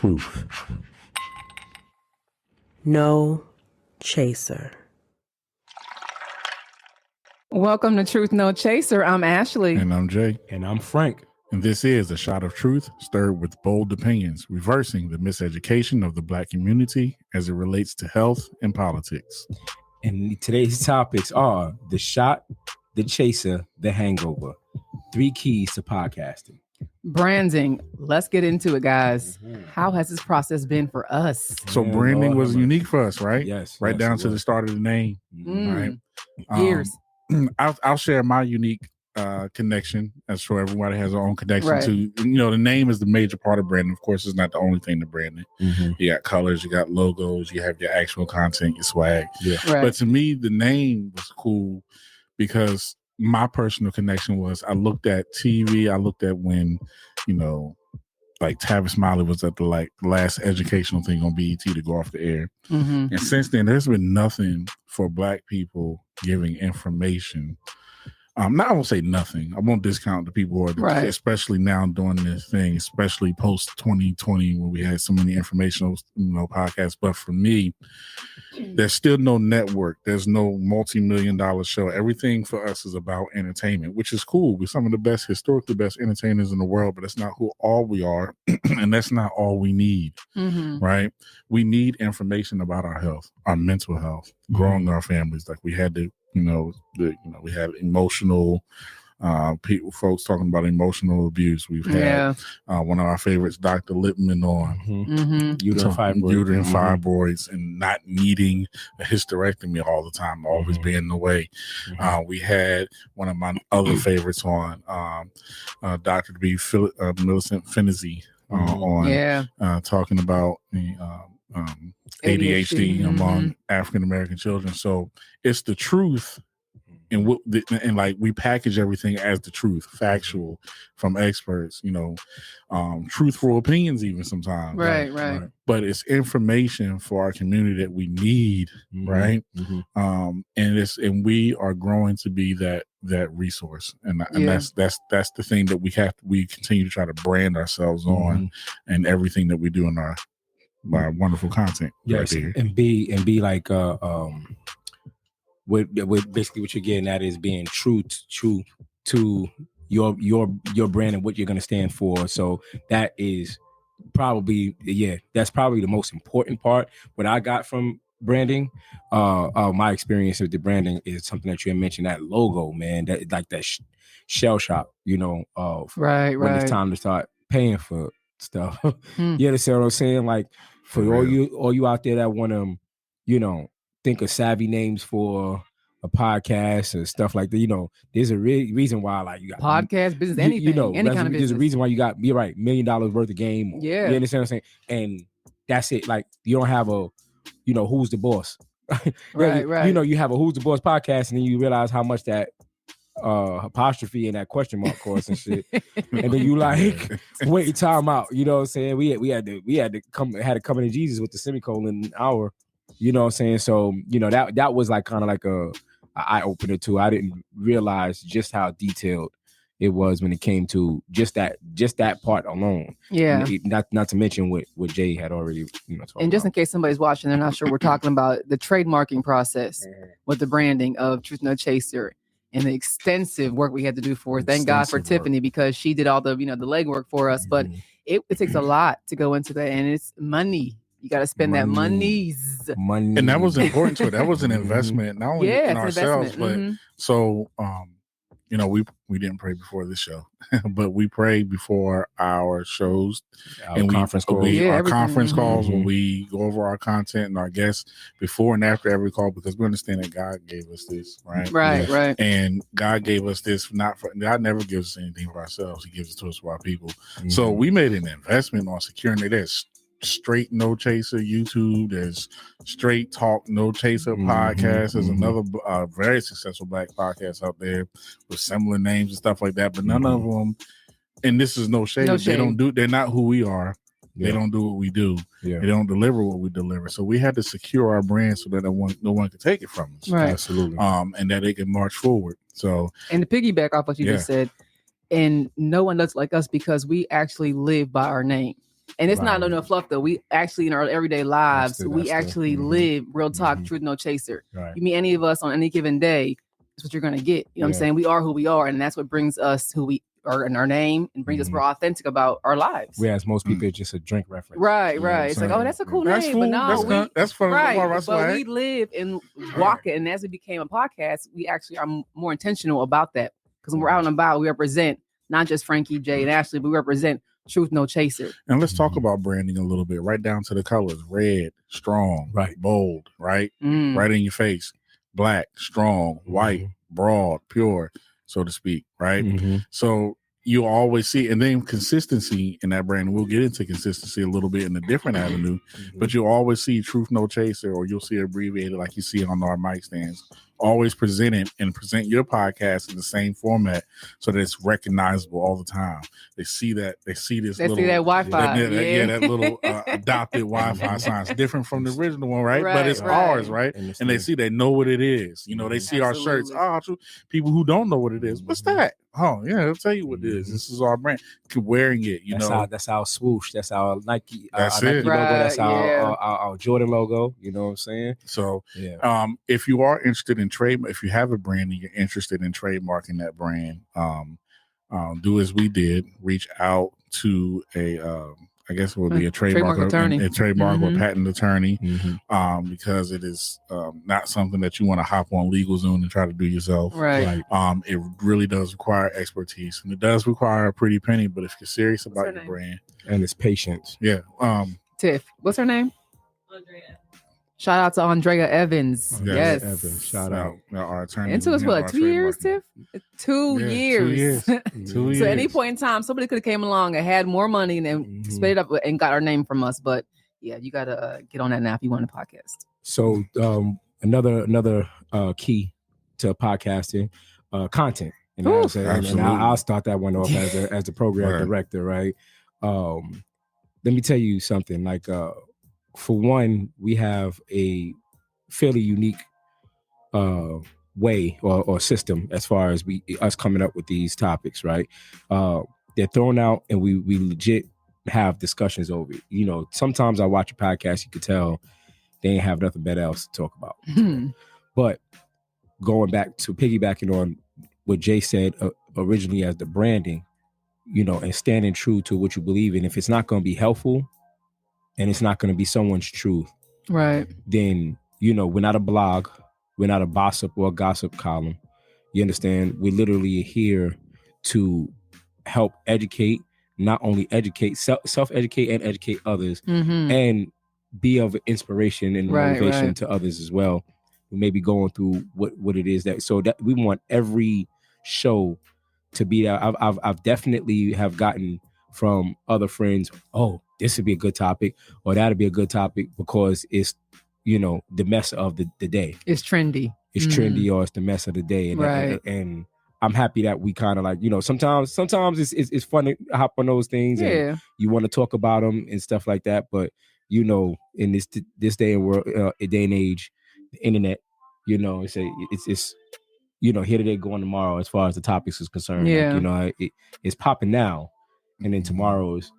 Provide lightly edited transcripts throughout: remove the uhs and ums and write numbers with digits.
truth. No chaser. Welcome to Truth No Chaser. I'm Ashley. And I'm Jay. And I'm Frank. And this is a shot of truth stirred with bold opinions, reversing the miseducation of the Black community as it relates to health and politics. And today's topics are the shot, the chaser, the hangover. 3 keys to podcasting. Branding. Let's get into it, guys. How has this process been for us? So branding was unique for us, right? Yes. Right yes, down to the start of the name. Right. Years. I'll share my unique connection, as sure everybody has their own connection Right. to. The name is the major part of branding. Of course, it's not the only thing to branding. You got colors, you got logos, you have your actual content, your swag. Yeah. Right. But to me, the name was cool because my personal connection was I looked at TV. I looked at when, like Tavis Smiley was at the last educational thing on BET to go off the air. And since then, there's been nothing for Black people giving information. I won't say nothing. I won't discount the people who are, Right. especially now doing this thing, especially post 2020 when we had so many informational, podcasts. But for me, there's still no network. There's no multi-million-dollar show. Everything for us is about entertainment, which is cool. We're some of the historically best entertainers in the world, but that's not all we are, and that's not all we need. Right? We need information about our health, our mental health, growing our families. Like we had to. We had emotional folks talking about emotional abuse. We've had one of our favorites, Dr. Lippman, on uterine fibroids and not needing a hysterectomy all the time, always being in the way. We had one of my other favorites on, Dr. Millicent Finney on talking about ADHD among African American children. So it's the truth, and we package everything as the truth, factual from experts. Truthful opinions, even sometimes. Right. But it's information for our community that we need, right? And we are growing to be that resource, and that's the thing that we continue to try to brand ourselves on, and everything that we do in our wonderful content. Yes, right there. and be like with basically what you're getting at is being true to your brand and what you're going to stand for. So that is probably that's probably the most important part. What I got from branding, my experience with the branding is something that you mentioned, that logo, man, that like that shell shock, of Right. when it's time to start paying for stuff. You understand what I'm saying? Like for all you out there that want to, think of savvy names for a podcast or stuff like that. There's a reason why, like, you got podcast business, anything, any kind of business. There's a reason why you're right, $1 million worth of game. Yeah, you understand what I'm saying? And that's it. Like, you don't have a, who's the boss? right. You have a who's the boss podcast, and then you realize how much that apostrophe and that question mark course and shit, and then you like wait, time out. You know what I'm saying? We had to come into Jesus with the semicolon hour. You know what I'm saying? So that was like kind of like a eye opener too. I didn't realize just how detailed it was when it came to just that part alone. Yeah. Not to mention what Jay had already talked and just about. in case somebody's watching, they're not sure, we're talking about the trademarking process with the branding of Truth No Chaser and the extensive work we had to do for it. Thank God for Tiffany, because she did all the the legwork for us. But it takes a lot to go into that, and it's money. You got to spend that money. And that was important to it. That was an investment, not only in ourselves, but so we didn't pray before this show, but we prayed before our shows, and conference calls. Our conference calls when we go over our content and our guests before and after every call, because we understand that God gave us this, right? Right. And God gave us this God never gives us anything for ourselves; He gives it to us for our people. So we made an investment on securing it. There's straight No Chaser YouTube. There's Straight Talk No Chaser podcast. There's another very successful Black podcast out there with similar names and stuff like that. But none of them, and this is no shade. They're not who we are. Yeah. They don't do what we do. Yeah. They don't deliver what we deliver. So we had to secure our brand so that no one could take it from us. Right. Absolutely. And that they can march forward. So, and to piggyback off what you just said, and no one looks like us because we actually live by our name. And it's not no fluff though. We actually in our everyday lives, we actually live real talk, truth no chaser. Right. You meet any of us on any given day, that's what you're gonna get. You know what I'm saying? We are who we are, and that's what brings us who we are in our name and brings us we're authentic about our lives. Whereas most people it's just a drink reference. Right. It's like, oh, that's a cool name. But no, that's fun. Right. But we live and walk it. And as it became a podcast, we actually are more intentional about that. Because when we're out and about, we represent not just Frankie, Jay, and Ashley, but we represent Truth No Chaser. And let's talk about branding a little bit, right down to the colors: red, strong, right, bold, right in your face; black, strong, white, broad, pure, so to speak, right? So you always see, and then consistency in that brand. We'll get into consistency a little bit in a different avenue, but you'll always see Truth No Chaser, or you'll see it abbreviated like you see on our mic stands. Always present it and present your podcast in the same format so that it's recognizable all the time. They see that see that Wi-Fi, that little adopted Wi-Fi sign. It's different from the original one, right? But it's ours, right? And they see, they know what it is. You know, they see our shirts. Oh, people who don't know what it is. What's that? Oh, yeah, I'll tell you what it is. This is our brand. Wearing it, that's our swoosh. That's our Nike. That's our it. Nike logo. That's our Jordan logo. You know what I'm saying? So, if you are interested in if you have a brand and you're interested in trademarking that brand, do as we did. Reach out to I guess it would be a trademark attorney, a trademark or patent attorney, because it is not something that you want to hop on LegalZoom and try to do yourself. Right. It really does require expertise, and it does require a pretty penny. But if you're serious about your brand, and it's patience, Tiff, what's her name? Andrea. Shout out to Andrea Evans. Yes. Evans. Shout out. Our attorney. Into us, what, 2 years, Tiff? 2 years. 2 years. So at any point in time, somebody could have came along and had more money and then split it up and got our name from us. But yeah, you got to get on that now if you want a podcast. So another key to podcasting, content. And I'll start that one off as the program director, right? Let me tell you something. Like, for one, we have a fairly unique way or system as far as us coming up with these topics, right? They're thrown out and we legit have discussions over it. You know, sometimes I watch a podcast, you could tell they ain't have nothing better else to talk about. But going back to piggybacking on what Jay said originally as the branding, you know, and standing true to what you believe in, if it's not going to be helpful, and it's not going to be someone's truth, right? Then, you know, we're not a blog, we're not a gossip or a gossip column. You understand? We're literally here to help educate, not only educate, self-educate and educate others, and be of inspiration and motivation to others as well, who may be going through what it is that we want every show to be that. I've definitely have gotten from other friends, oh, this would be a good topic, or that'd be a good topic because it's, you know, the mess of the day. It's trendy. It's trendy, or it's the mess of the day. And, and I'm happy that we kind of like, you know, sometimes it's fun to hop on those things and you want to talk about them and stuff like that. But, you know, in this day and world, day and age, the internet, you know, it's you know, here today, going tomorrow, as far as the topics is concerned. Yeah. Like, you know, it's popping now, and then tomorrow is,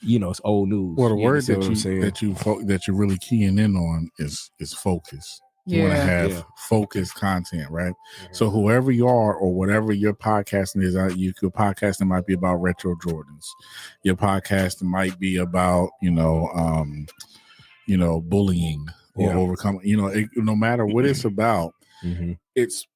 you know, it's old news. Well, the word that you're really keying in on is focus. You want to have focused content, right? So whoever you are or whatever your podcasting is, your podcasting might be about retro Jordans. Your podcasting might be about, bullying or overcoming. You know, no matter what it's about, it's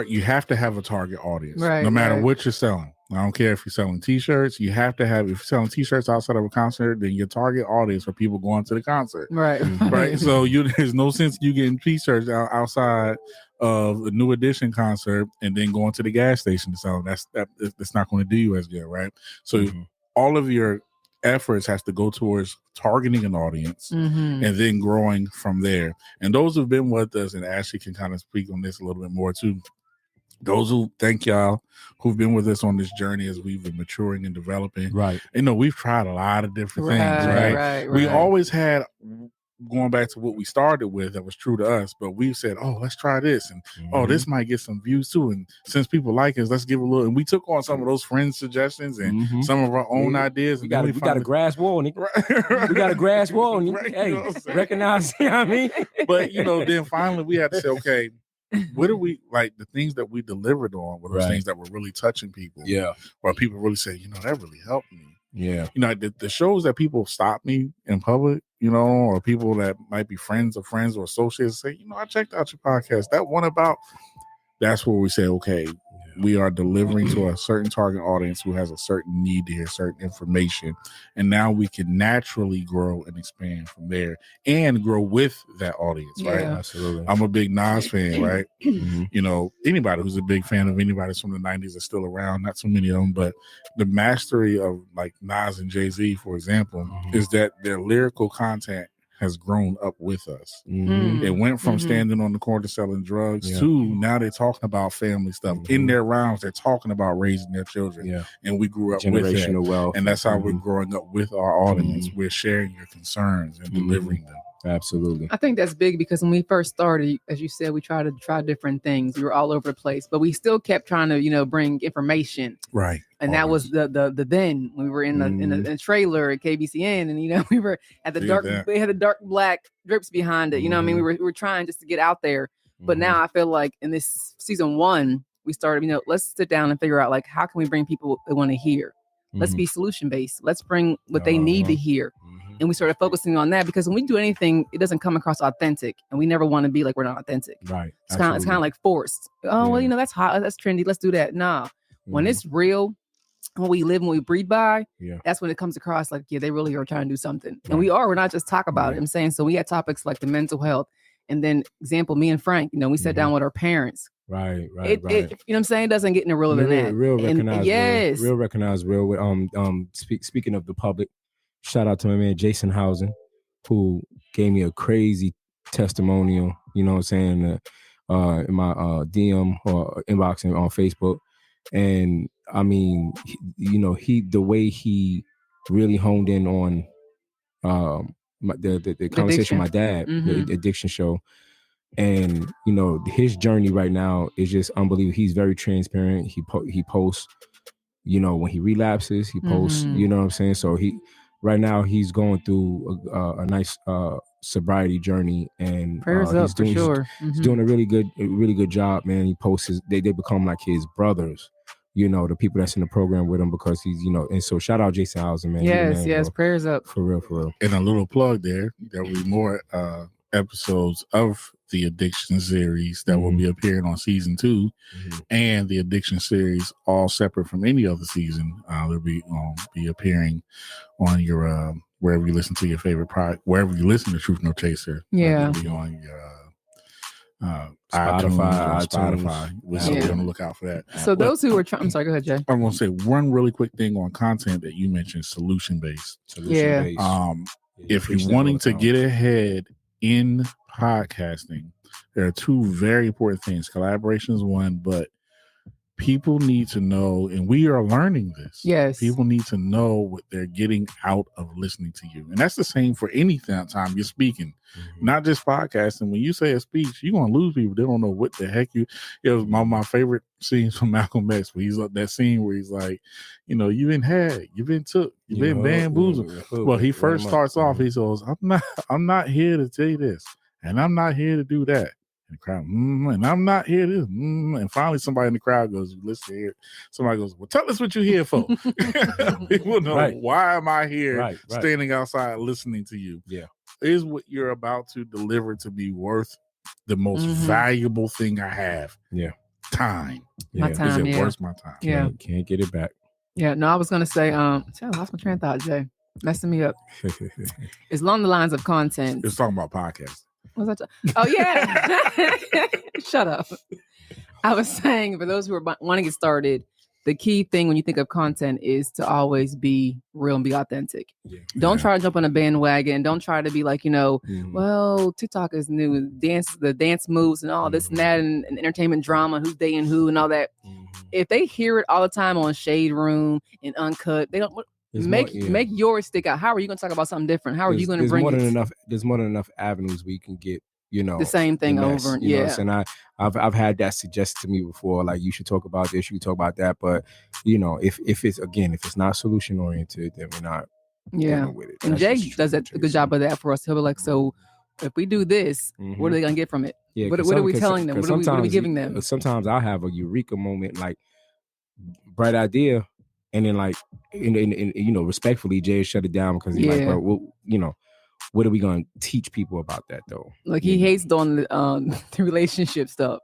you have to have a target audience, no matter what you're selling. I don't care if you're selling t-shirts, if you're selling t-shirts outside of a concert, then your target audience are people going to the concert. Right. So there's no sense you getting t-shirts outside of a New Edition concert and then going to the gas station to sell them. That's not going to do you as good, right? So all of your efforts has to go towards targeting an audience and then growing from there. And those who've been with us, and Ashley can kind of speak on this a little bit more too, those who thank y'all who've been with us on this journey as we've been maturing and developing. Right. You know, we've tried a lot of different things, right? We always had going back to what we started with, that was true to us, but we said, oh, let's try this. And oh, this might get some views too. And since people like us, let's give a little. And we took on some of those friends' suggestions and some of our own ideas. We got a grass wall. We got a grass wall. Hey, you know recognize, you know what I mean? But, then finally we had to say, okay, what are we, like, the things that we delivered on were those things that were really touching people. Yeah. Or people really say, that really helped me. Yeah. The shows that people stop me in public, or people that might be friends or associates say, I checked out your podcast. That one about, that's where we say, okay, we are delivering to a certain target audience who has a certain need to hear certain information. And now we can naturally grow and expand from there and grow with that audience, right? Absolutely. I'm a big Nas fan, right? Anybody who's a big fan of anybody from the 90s is still around, not so many of them, but the mastery of like Nas and Jay-Z, for example, is that their lyrical content has grown up with us. It went from standing on the corner selling drugs to now they're talking about family stuff. In their rhymes, they're talking about raising their children. And we grew up with that. Wealth. And that's how we're growing up with our audience. We're sharing your concerns and delivering them. Absolutely. I think that's big because when we first started, as you said, we tried to try different things. We were all over the place, but we still kept trying to, bring information. Right. And that was the then we were in the trailer at KBCN, and we were at the dark. We had the dark black drips behind it. You know what I mean? We were trying just to get out there. But now I feel like in this season 1, we started. Let's sit down and figure out like how can we bring people that want to hear. Let's be solution based. Let's bring what they need to hear. And we started focusing on that because when we do anything, it doesn't come across authentic, and we never want to be like we're not authentic. Right. It's kind of like forced. Oh, well, that's hot. That's trendy. Let's do that. Nah. When it's real, when we live and we breathe by, that's when it comes across like, they really are trying to do something. And we're not just talk about it. I'm saying, so we had topics like the mental health. And then example, me and Frank, we sat down with our parents. Right. It, you know what I'm saying? It doesn't get any realer than that. Real recognized. Yes. Real recognized. Speaking of the public, shout out to my man, Jason Housen, who gave me a crazy testimonial, in my DM or inbox on Facebook. And I mean, the way he really honed in on the conversation with my dad, the addiction show. And, his journey right now is just unbelievable. He's very transparent. He posts, when he relapses, he posts, you know what I'm saying? So right now he's going through a nice sobriety journey, and he's doing a really good job, man. He posts they become like his brothers, the people that's in the program with him, because he's, and so shout out Jason Housen, man. Yes, prayers up. For real. And a little plug there will be more episodes of the addiction series that will be appearing on season 2 and the addiction series all separate from any other season. They'll be appearing on your wherever you listen to your favorite product, wherever you listen to Truth No Chaser. Yeah. It'll be on your Spotify. So be on the lookout for that. So those who are I'm sorry, go ahead, Jay. I'm gonna say one really quick thing on content that you mentioned, solution based. If you're wanting to get ahead in podcasting, there are 2 very important things. Collaboration is one, but people need to know, and we are learning this. Yes. People need to know what they're getting out of listening to you. And that's the same for any time you're speaking, not just podcasting. When you say a speech, you're going to lose people. They don't know what the heck it was my favorite scenes from Malcolm X, where he's like that scene where he's like, you've been had, you've been took, you've been bamboozled. Well, he first starts off, he says, I'm not here to tell you this, and I'm not here to do that. And the crowd, and I'm not here to, and finally somebody in the crowd goes, listen here. Somebody goes, well, tell us what you're here for. People know, why am I here standing outside listening to you? Yeah. Is what you're about to deliver to be worth the most valuable thing I have? Yeah. Time. My time. Is it worth my time? Yeah. Can't get it back. Yeah. No, I was going to say, I lost my train of thought, Jay. Messing me up. It's along the lines of content. It's talking about podcasts. Was that oh yeah. Shut up. I was saying, for those who are want to get started, the key thing when you think of content is to always be real and be authentic. Don't try to jump on a bandwagon. Don't try to be like, well, TikTok is new, the dance moves and all this and that, and entertainment drama, who's dating who and all that. If they hear it all the time on Shade Room and Uncut, they don't. Make yours stick out. How are you going to talk about something different? How are you going to bring it? There's more than enough avenues we can get, the same thing over. Yeah. And I've had that suggested to me before, like you should talk about this, you talk about that. But if it's not solution oriented, then we're not dealing with it. And Jay does a good job of that for us. He'll be like, so if we do this, what are they going to get from it? Yeah, what are we telling them? What are we giving them? Sometimes I'll have a eureka moment, like bright idea. And then, like, respectfully, Jay shut it down because he's like, bro, what are we going to teach people about that, though? Like, he hates doing the relationship stuff.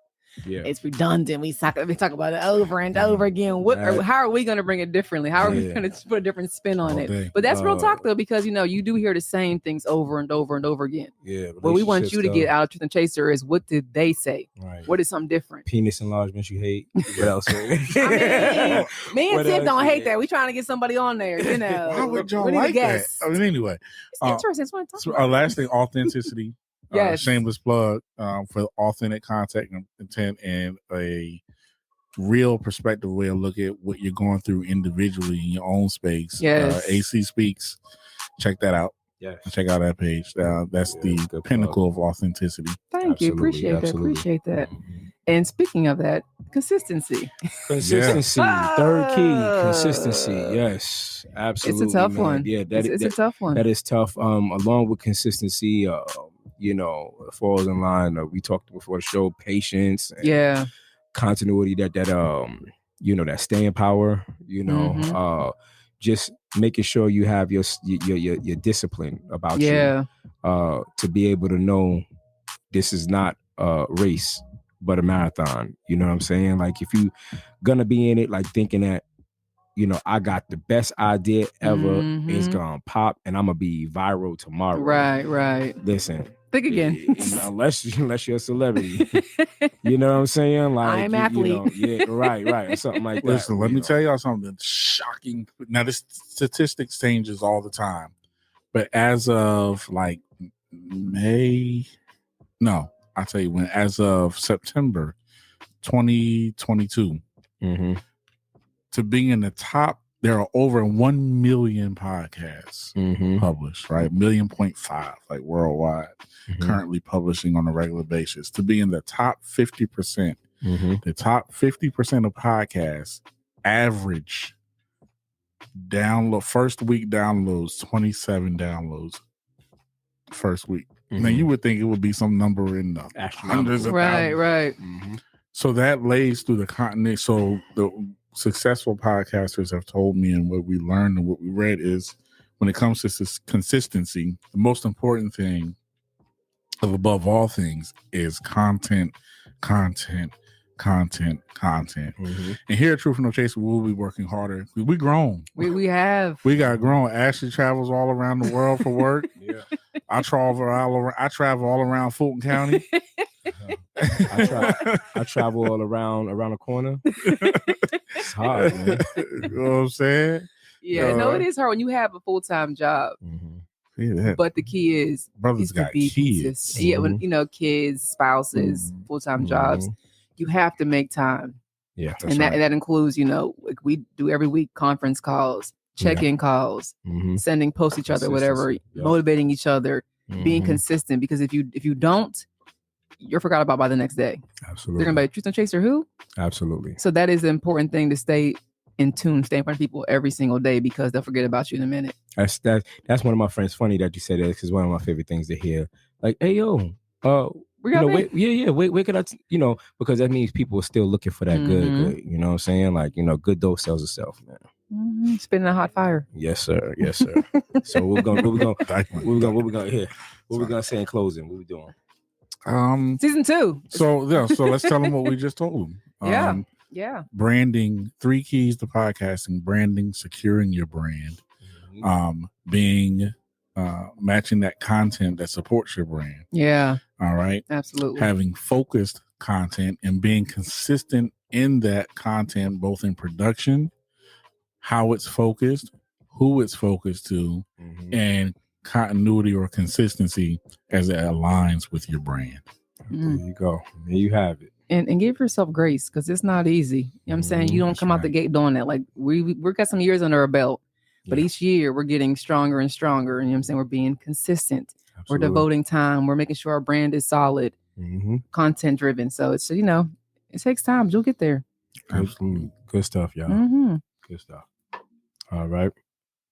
Yeah, it's redundant. We talk about it over and over again. How are we going to bring it differently? How are we going to put a different spin on it? But that's real talk, though, because you do hear the same things over and over and over again. Yeah. What we want you to get out of Truth and Chaser is, what did they say? Right. What is something different? Penis enlargements you hate. What else? Me and Tim don't hate that. We trying to get somebody on there. How would y'all like that? I mean, anyway, it's interesting. Our last thing, authenticity. Yes. Shameless plug for authentic content and intent and a real perspective way of look at what you're going through individually in your own space. Yes. AC Speaks. Check that out. Yeah. Check out that page. That's the pinnacle of authenticity. Thank you. Appreciate that. And speaking of that, consistency. Third key, consistency. Yes, absolutely. It's a tough one. Yeah, it's a tough one. That is tough. Along with consistency, it falls in line. We talked before the show, patience. And continuity. That staying power. Just making sure you have your discipline about you. To be able to know this is not a race, but a marathon. You know what I'm saying? Like, if you gonna be in it, like thinking that, I got the best idea ever, it's gonna pop and I'm gonna be viral tomorrow. Right. Listen. Think again. Unless you're a celebrity. You know what I'm saying? Like, I'm athlete. Right. Or something like that. Listen, let me tell y'all something shocking. Now, this statistics changes all the time. But as of like as of September 2022, to be in the top, there are over 1 million podcasts published, right? 1.5 million, like worldwide, currently publishing on a regular basis. To be in the top 50%, the top 50% of podcasts average first week downloads, 27 downloads first week. Now, you would think it would be some number in the hundreds of thousands. Right. So that lays through the continent. So the successful podcasters have told me, and what we learned and what we read is, when it comes to consistency, the most important thing above all things is content. And here at Truth No Chaser, we'll be working harder. We grown. We got grown. Ashley travels all around the world for work. Yeah. I travel all around Fulton County. I travel all around the corner. It's hard, man. You know what I'm saying? Yeah, no, it is hard when you have a full-time job. Yeah, but the key is brothers got kids. Yeah, when kids, spouses, full-time jobs, you have to make time. Yeah, and that includes, like we do every week, conference calls, check-in calls, sending posts each other, whatever, motivating each other, being consistent. Because if you don't, you're forgot about by the next day. Absolutely. They're gonna be Truth and Chaser who? Absolutely. So that is the important thing, to stay in tune, stay in front of people every single day, because they'll forget about you in a minute. That's one of my friends. Funny that you said that, because one of my favorite things to hear, like, hey yo, where could I because that means people are still looking for that good, you know what I'm saying? Like, good dough sells itself, man. Spinning a hot fire. Yes, sir. So what we gonna say in closing? What we doing? Season 2. So let's tell them what we just told them. Yeah. Branding, 3 keys to podcasting: branding, securing your brand, being matching that content that supports your brand. Yeah. All right. Absolutely. Having focused content and being consistent in that content, both in production, how it's focused, who it's focused to, and continuity or consistency as it aligns with your brand. There you go. There you have it. And give yourself grace, because it's not easy. You know what I'm saying? You don't come out the gate doing that. Like, we got some years under our belt. But each year we're getting stronger and stronger. And you know what I'm saying? We're being consistent. Absolutely. We're devoting time. We're making sure our brand is solid, content driven. So it's, you know, it takes time. You'll get there. Absolutely. Good stuff, y'all. Good stuff. All right.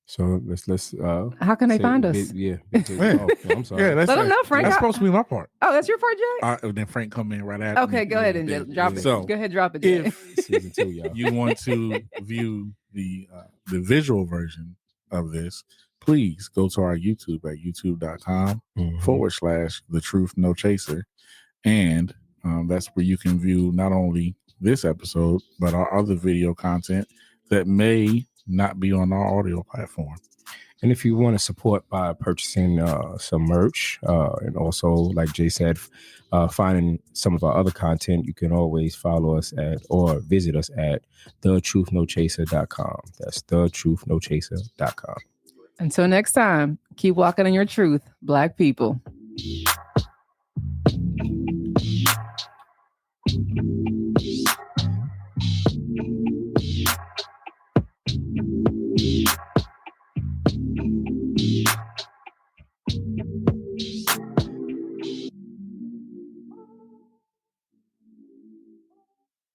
So let's how can they find us? I'm sorry. Yeah, let them know, Frank. That's supposed to be my part. Oh, that's your part, Jay? Then Frank come in right after. Okay, go ahead and drop it. So go ahead, drop it, Jay. If Season 2, y'all. you want to view the visual version of this, please go to our YouTube at youtube.com /The Truth No Chaser. And that's where you can view not only this episode, but our other video content that may not be on our audio platform. And if you want to support by purchasing some merch, and also, like Jay said, finding some of our other content, you can always follow us at or visit us at thetruthnochaser.com. That's thetruthnochaser.com. Until next time, keep walking in your truth, Black people.